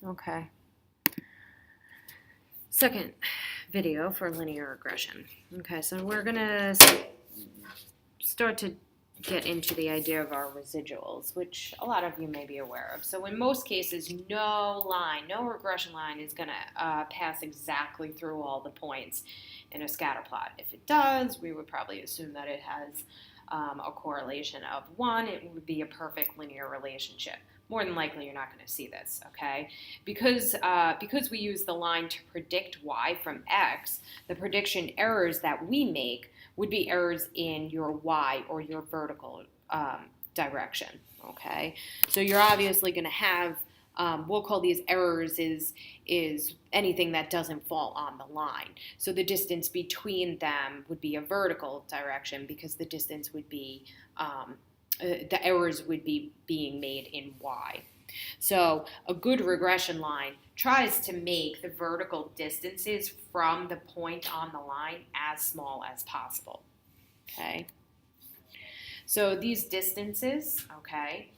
Okay. Second video for linear regression. Okay, so we're going to start to get into the idea of our residuals, which a lot of you may be aware of. So in most cases, no regression line is going to pass exactly through all the points in a scatter plot. If it does, we would probably assume that it has a correlation of 1. It would be a perfect linear relationship. More than likely, you're not going to see this, okay? Because we use the line to predict y from x, the prediction errors that we make would be errors in your y or your vertical direction, okay? So you're obviously going to have, we'll call these errors is anything that doesn't fall on the line. So the distance between them would be a vertical direction because the distance would be, the errors would be being made in y. So a good regression line tries to make the vertical distances from the point on the line as small as possible, okay? So these distances, okay,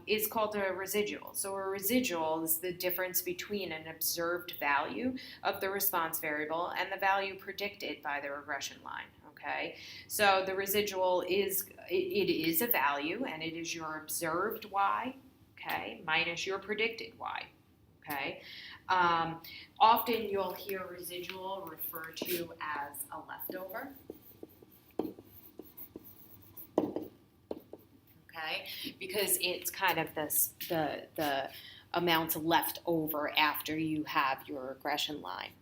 is called a residual. So a residual is the difference between an observed value of the response variable and the value predicted by the regression line. Okay, so the residual is a value, and it is your observed y, okay, minus your predicted y. Okay, often you'll hear residual referred to as a leftover. Okay, because it's kind of the amounts left over after you have your regression line,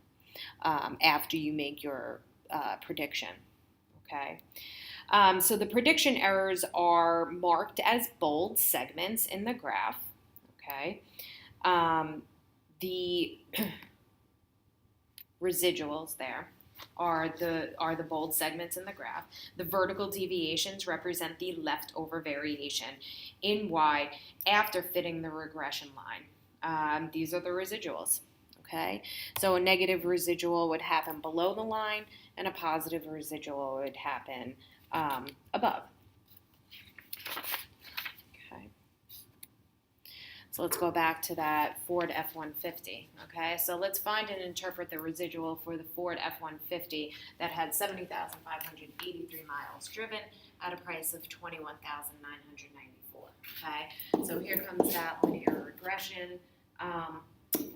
after you make your prediction. Okay, so the prediction errors are marked as bold segments in the graph. Okay, the residuals there are the bold segments in the graph. The vertical deviations represent the leftover variation in y after fitting the regression line. These are the residuals. Okay, so a negative residual would happen below the line, and a positive residual would happen above. Okay, so let's go back to that Ford F-150. Okay, so let's find and interpret the residual for the Ford F-150 that had 70,583 miles driven at a price of $21,994. Okay, so here comes that linear regression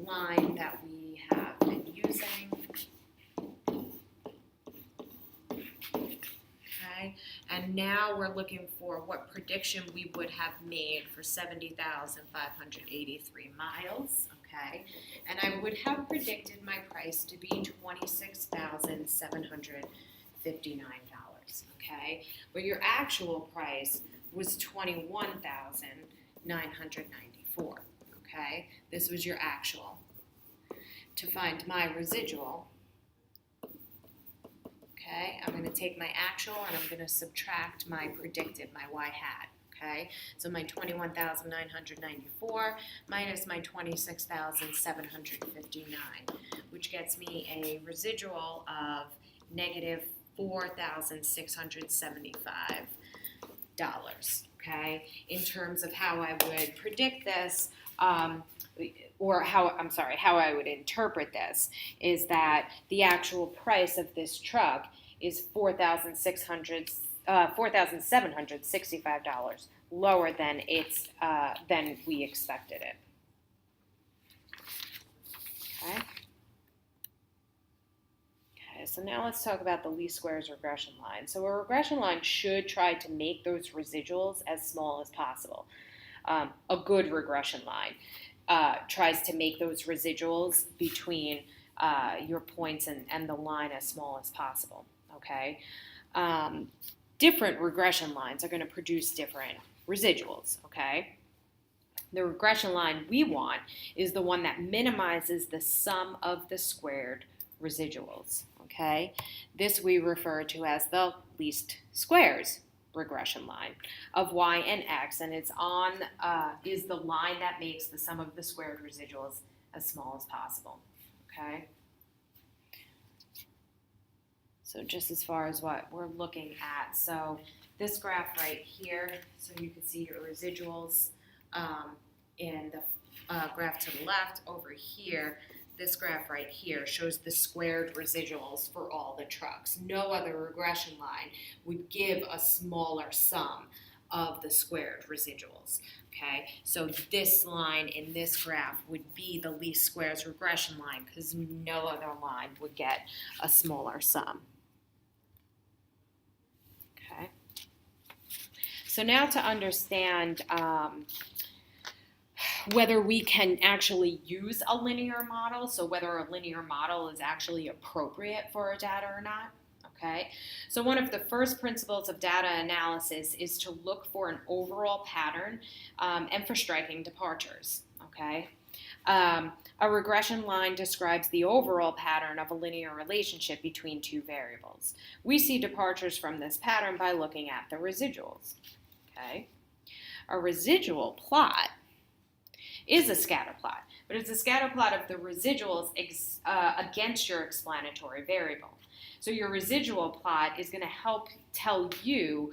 line that we have been using. Okay, and now we're looking for what prediction we would have made for 70,583 miles. Okay, and I would have predicted my price to be $26,759. Okay, but your actual price was $21,994. Okay, this was your actual. To find my residual, okay, I'm going to take my actual and I'm going to subtract my predicted, my y hat. Okay, so my 21,994 minus my 26,759, which gets me a residual of negative $4,675. Okay, in terms of how I would predict this, how I would interpret this is that the actual price of this truck is $4,765 lower than than we expected it. Okay. Okay, so now let's talk about the least squares regression line. So a regression line should try to make those residuals as small as possible. A good regression line tries to make those residuals between your points and the line as small as possible. Okay, different regression lines are going to produce different residuals. Okay, the regression line we want is the one that minimizes the sum of the squared residuals. Okay, this we refer to as the least squares regression line of y and x, and it's on is the line that makes the sum of the squared residuals as small as possible. Okay, so just as far as what we're looking at, so this graph right here, so you can see your residuals in graph to the left over here, this graph right here shows the squared residuals for all the trucks. No other regression line would give a smaller sum of the squared residuals. Okay, so this line in this graph would be the least squares regression line because no other line would get a smaller sum. Okay, so now to understand whether we can actually use a linear model, so whether a linear model is actually appropriate for our data or not. Okay, so one of the first principles of data analysis is to look for an overall pattern and for striking departures. Okay, a regression line describes the overall pattern of a linear relationship between two variables. We see departures from this pattern by looking at the residuals. Okay, a residual plot is a scatter plot, but it's a scatter plot of the residuals against your explanatory variable. So your residual plot is going to help tell you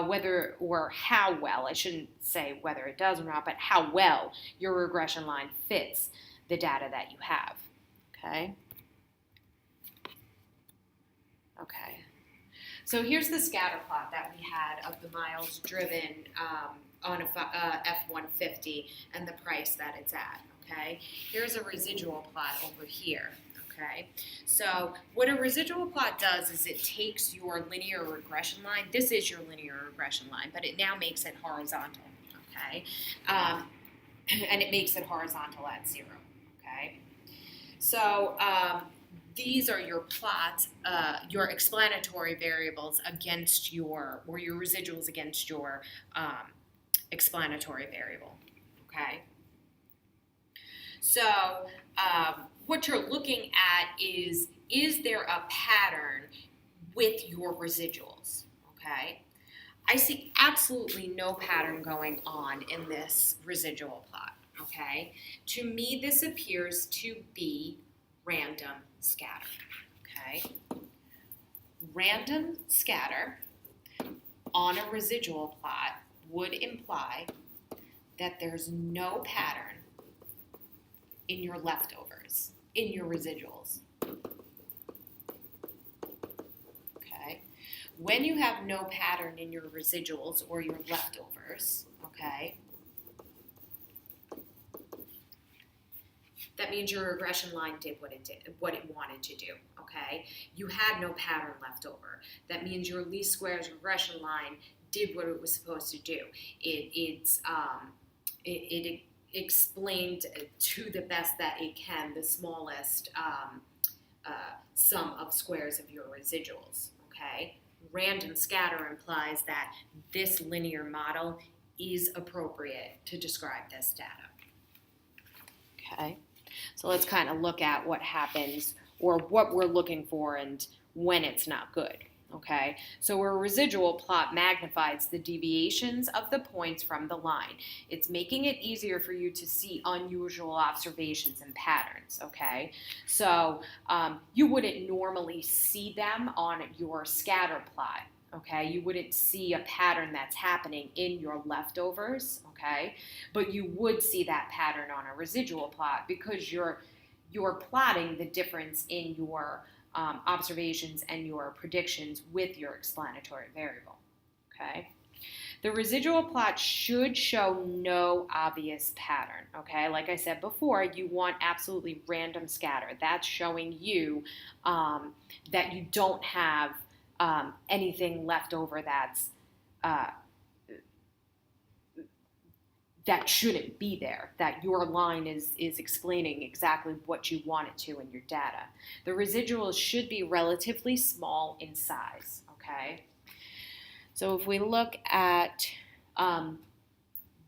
whether or how well, I shouldn't say whether it does or not, but how well your regression line fits the data that you have. Okay? Okay. So here's the scatter plot that we had of the miles driven on a F-150 and the price that it's at. Okay? Here's a residual plot over here. Okay, so what a residual plot does is it takes your linear regression line. This is your linear regression line, but it now makes it horizontal. Okay, and it makes it horizontal at 0. Okay, so these are your plots, your explanatory variables against your, or your residuals against your explanatory variable. Okay, so what you're looking at is there a pattern with your residuals, okay? I see absolutely no pattern going on in this residual plot, okay? To me, this appears to be random scatter, okay? Random scatter on a residual plot would imply that there's no pattern in your leftovers, in your residuals. Okay? When you have no pattern in your residuals or your leftovers, okay, that means your regression line did what it wanted to do, okay? You had no pattern left over. That means your least squares regression line did what it was supposed to do. It explained to the best that it can the smallest sum of squares of your residuals, okay? Random scatter implies that this linear model is appropriate to describe this data. Okay, so let's kind of look at what happens or what we're looking for and when it's not good. Okay, so a residual plot magnifies the deviations of the points from the line. It's making it easier for you to see unusual observations and patterns, okay? So you wouldn't normally see them on your scatter plot, okay? You wouldn't see a pattern that's happening in your leftovers, okay? But you would see that pattern on a residual plot because you're plotting the difference in your observations and your predictions with your explanatory variable, okay? The residual plot should show no obvious pattern, okay? Like I said before, you want absolutely random scatter. That's showing you that you don't have anything left over that's that shouldn't be there, that your line is explaining exactly what you want it to in your data. The residuals should be relatively small in size, okay? So if we look at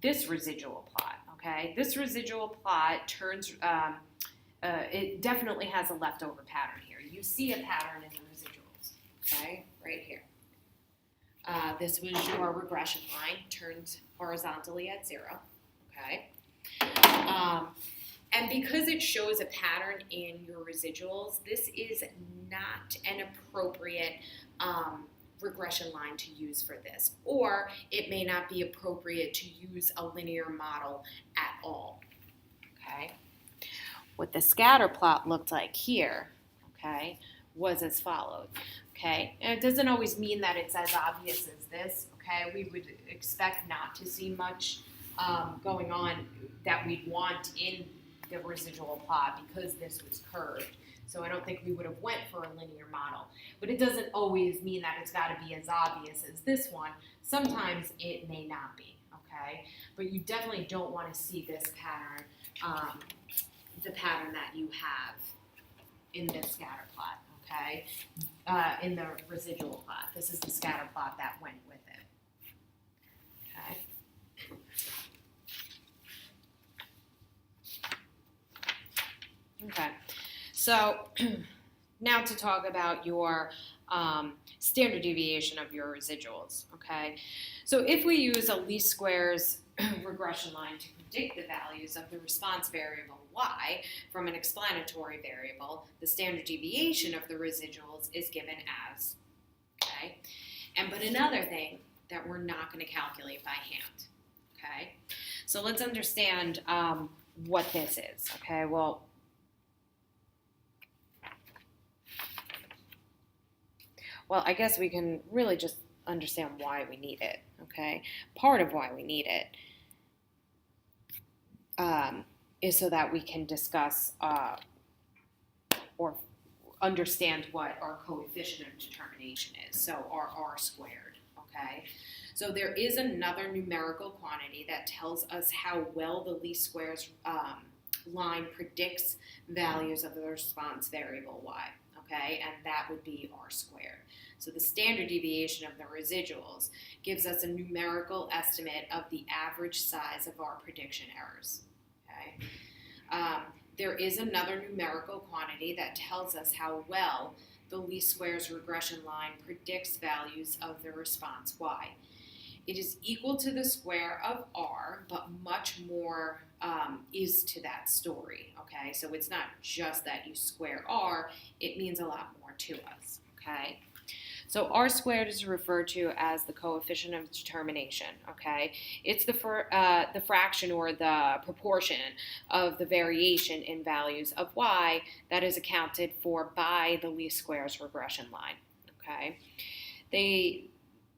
this residual plot, okay? This residual plot turns, it definitely has a leftover pattern here. You see a pattern in the residuals, okay? Right here. This was your regression line, turned horizontally at 0, okay? And because it shows a pattern in your residuals, this is not an appropriate regression line to use for this, or it may not be appropriate to use a linear model at all, okay? What the scatter plot looked like here, okay, was as followed, okay? And it doesn't always mean that it's as obvious as this, okay? We would expect not to see much going on that we'd want in the residual plot because this was curved. So I don't think we would have went for a linear model. But it doesn't always mean that it's got to be as obvious as this one. Sometimes it may not be, okay? But you definitely don't want to see this pattern, the pattern that you have in this scatter plot, okay? In the residual plot. This is the scatter plot that went with it, okay? Okay, so now to talk about your standard deviation of your residuals, okay? So if we use a least squares regression line to predict the values of the response variable y from an explanatory variable, the standard deviation of the residuals is given as, okay? But another thing that we're not going to calculate by hand, okay? So let's understand what this is, okay? Well, I guess we can really just understand why we need it, okay? Part of why we need it is so that we can discuss or understand what our coefficient of determination is, so our r squared, okay? So there is another numerical quantity that tells us how well the least squares line predicts values of the response variable y, okay? And that would be r squared. So the standard deviation of the residuals gives us a numerical estimate of the average size of our prediction errors, okay? There is another numerical quantity that tells us how well the least squares regression line predicts values of the response y. It is equal to the square of r, but much more is to that story, okay? So it's not just that you square r, it means a lot more to us, okay? So r squared is referred to as the coefficient of determination, okay? It's the fraction or the proportion of the variation in values of y that is accounted for by the least squares regression line, okay? They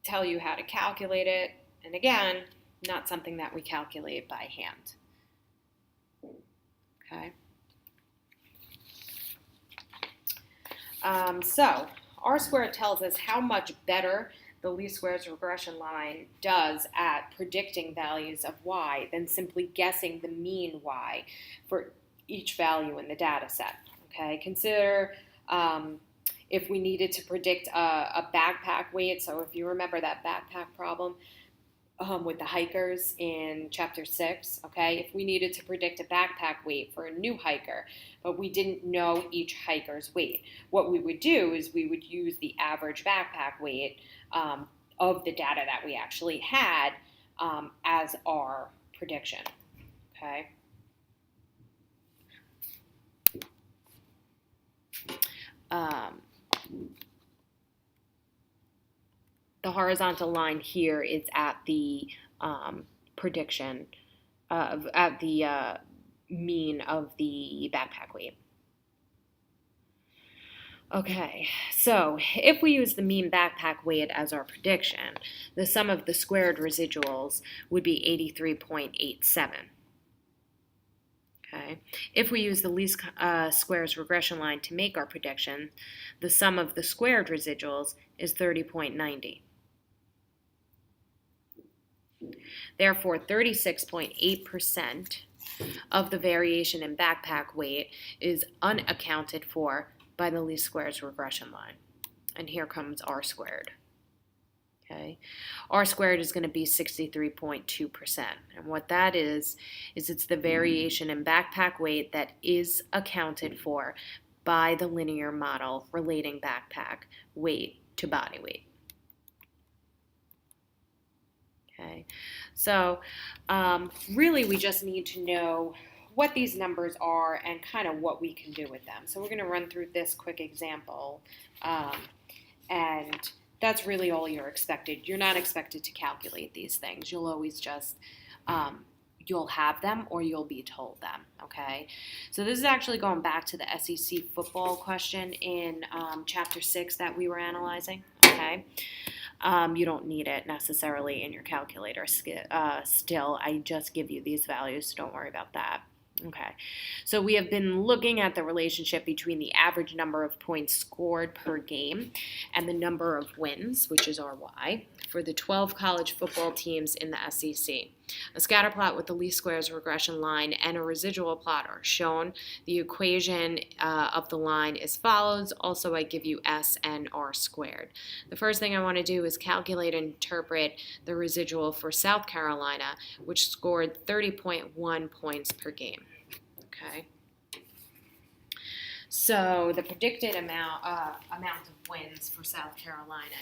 tell you how to calculate it, and again, not something that we calculate by hand, okay? So r squared tells us how much better the least squares regression line does at predicting values of y than simply guessing the mean y for each value in the data set, okay? Consider if we needed to predict a backpack weight, so if you remember that backpack problem with the hikers in chapter 6, okay? If we needed to predict a backpack weight for a new hiker, but we didn't know each hiker's weight, what we would do is we would use the average backpack weight of the data that we actually had as our prediction, okay? The horizontal line here is at the prediction at the mean of the backpack weight. Okay, so if we use the mean backpack weight as our prediction, the sum of the squared residuals would be 83.87. Okay. If we use the least squares regression line to make our prediction, the sum of the squared residuals is 30.90. Therefore, 36.8% of the variation in backpack weight is unaccounted for by the least squares regression line. And here comes r squared. Okay. R squared is going to be 63.2%. And what that is it's the variation in backpack weight that is accounted for by the linear model relating backpack weight to body weight. Okay. So really we just need to know what these numbers are and kind of what we can do with them. So we're going to run through this quick example and that's really all you're expected. You're not expected to calculate these things. You'll always just you'll have them or you'll be told them, okay? So this is actually going back to the SEC football question in Chapter 6 that we were analyzing, okay? You don't need it necessarily in your calculator still. I just give you these values, so don't worry about that. Okay, so we have been looking at the relationship between the average number of points scored per game and the number of wins, which is our Y, for the 12 college football teams in the SEC. A scatter plot with the least squares regression line and a residual plot are shown. The equation of the line is follows. Also, I give you S and R squared. The first thing I want to do is calculate and interpret the residual for South Carolina, which scored 30.1 points per game. Okay. So the predicted amount of wins for South Carolina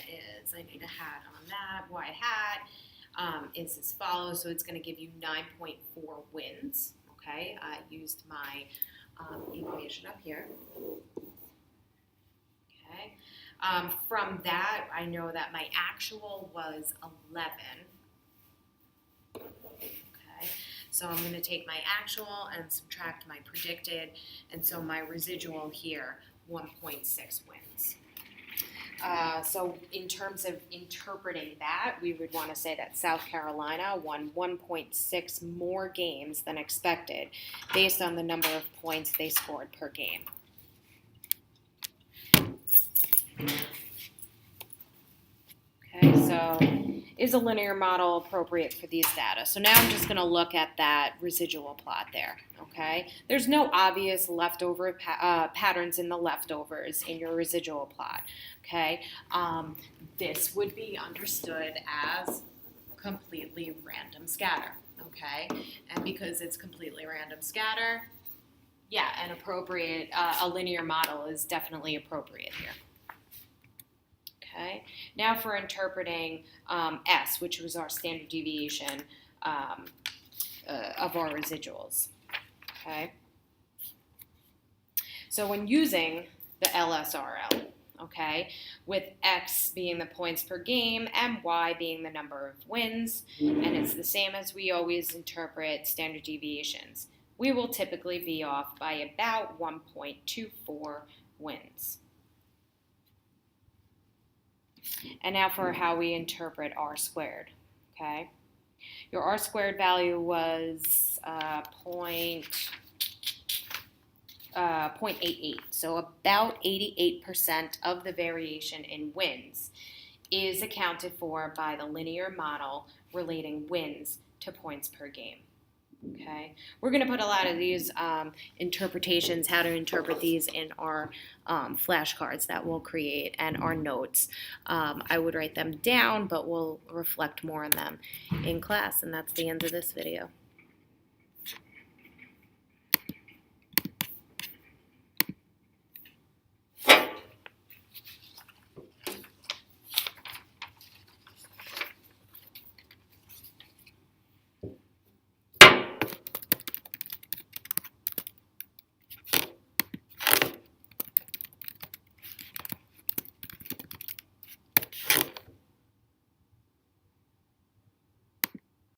is, I need a hat on that, Y hat, is as follows. So it's going to give you 9.4 wins. Okay, I used my equation up here. Okay, from that, I know that my actual was 11. Okay, so I'm going to take my actual and subtract my predicted, and so my residual here, 1.6 wins. So in terms of interpreting that, we would want to say that South Carolina won 1.6 more games than expected based on the number of points they scored per game. Okay, so is a linear model appropriate for these data? So now I'm just going to look at that residual plot there, okay? There's no obvious leftover patterns in the leftovers in your residual plot, okay? This would be understood as completely random scatter, okay? And because it's completely random scatter, yeah, an appropriate, a linear model is definitely appropriate here. Okay. Now for interpreting S, which was our standard deviation of our residuals. Okay. So when using the LSRL, okay, with X being the points per game and Y being the number of wins, and it's the same as we always interpret standard deviations, we will typically be off by about 1.24 wins. And now for how we interpret R squared, okay? Your R squared value was 0.88. So about 88% of the variation in wins is accounted for by the linear model relating wins to points per game. Okay, we're going to put a lot of these interpretations, how to interpret these in our flashcards that we'll create and our notes. I would write them down, but we'll reflect more on them in class, and that's the end of this video.